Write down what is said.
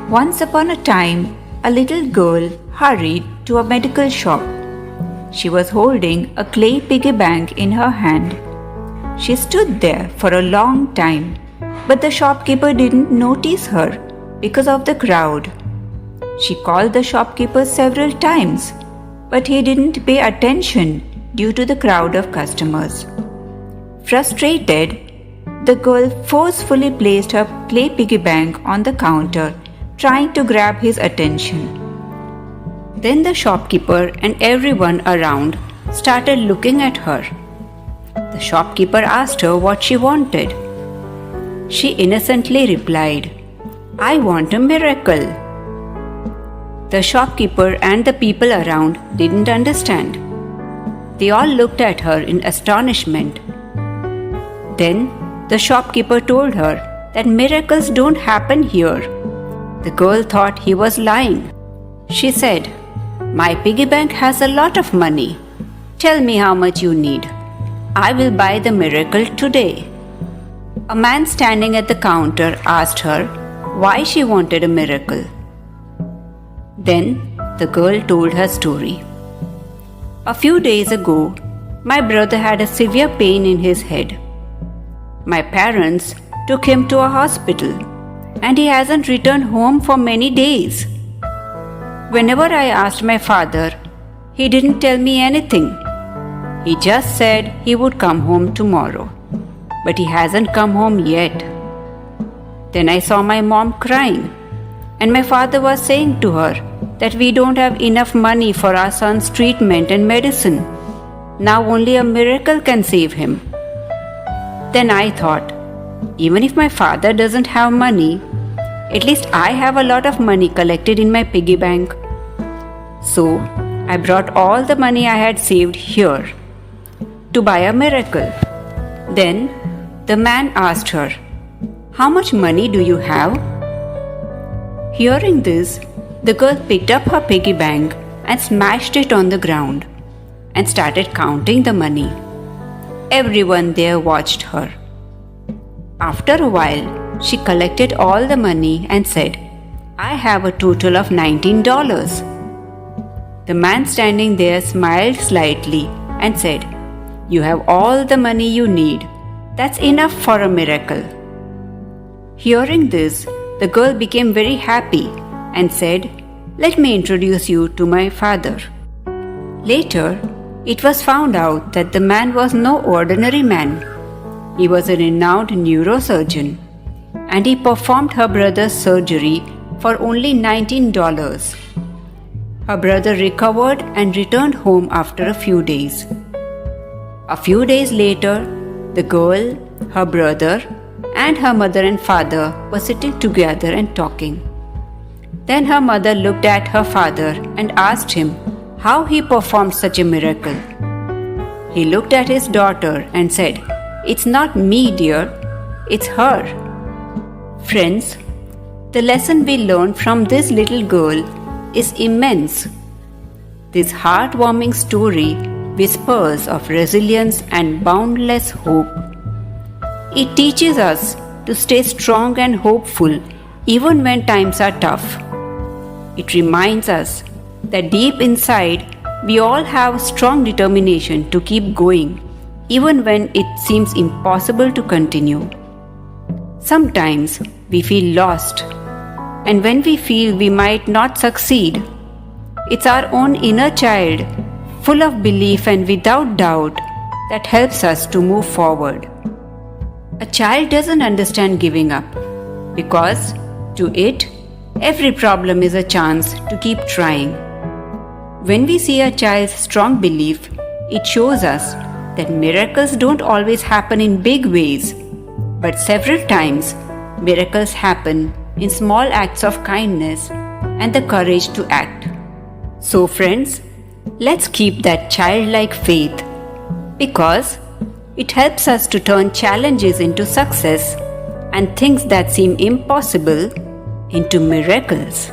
Once upon a time, a little girl hurried to a medical shop. She was holding a clay piggy bank in her hand. She stood there for a long time, but the shopkeeper didn't notice her because of the crowd. She called the shopkeeper several times, but he didn't pay attention due to the crowd of customers. Frustrated, the girl forcefully placed her clay piggy bank on the counter, trying to grab his attention. Then the shopkeeper and everyone around started looking at her. The shopkeeper asked her what she wanted. She innocently replied, "I want a miracle." The shopkeeper and the people around didn't understand. They all looked at her in astonishment. Then the shopkeeper told her that miracles don't happen here. The girl thought he was lying. She said, "My piggy bank has a lot of money. Tell me how much you need. I will buy the miracle today." A man standing at the counter asked her why she wanted a miracle. Then the girl told her story. "A few days ago, my brother had a severe pain in his head. My parents took him to a hospital, and he hasn't returned home for many days. Whenever I asked my father, he didn't tell me anything. He just said he would come home tomorrow, but he hasn't come home yet." Then I saw my mom crying, and my father was saying to her that we don't have enough money for our son's treatment and medicine. Now only a miracle can save him. Then I thought, even if my father doesn't have money, at least I have a lot of money collected in my piggy bank. So I brought all the money I had saved here to buy a miracle. Then the man asked her, "How much money do you have?" Hearing this, the girl picked up her piggy bank and smashed it on the ground and started counting the money. Everyone there watched her. After a while, she collected all the money and said, "I have a total of $19. The man standing there smiled slightly and said, "You have all the money you need. That's enough for a miracle." Hearing this, the girl became very happy and said, "Let me introduce you to my father." Later, it was found out that the man was no ordinary man. He was a renowned neurosurgeon, and he performed her brother's surgery for only $19. Her brother recovered and returned home after a few days. A few days later, the girl, her brother, and her mother and father were sitting together and talking. Then her mother looked at her father and asked him how he performed such a miracle. He looked at his daughter and said, "It's not me, dear, it's her." Friends, the lesson we learned from this little girl is immense. This heartwarming story whispers of resilience and boundless hope. It teaches us to stay strong and hopeful even when times are tough. It reminds us that deep inside we all have strong determination to keep going even when it seems impossible to continue. Sometimes we feel lost, and when we feel we might not succeed, it's our own inner child, full of belief and without doubt, that helps us to move forward. A child doesn't understand giving up because, to it, every problem is a chance to keep trying. When we see a child's strong belief, it shows us that miracles don't always happen in big ways, but several times miracles happen in small acts of kindness and the courage to act. So friends, let's keep that childlike faith because it helps us to turn challenges into success and things that seem impossible into miracles.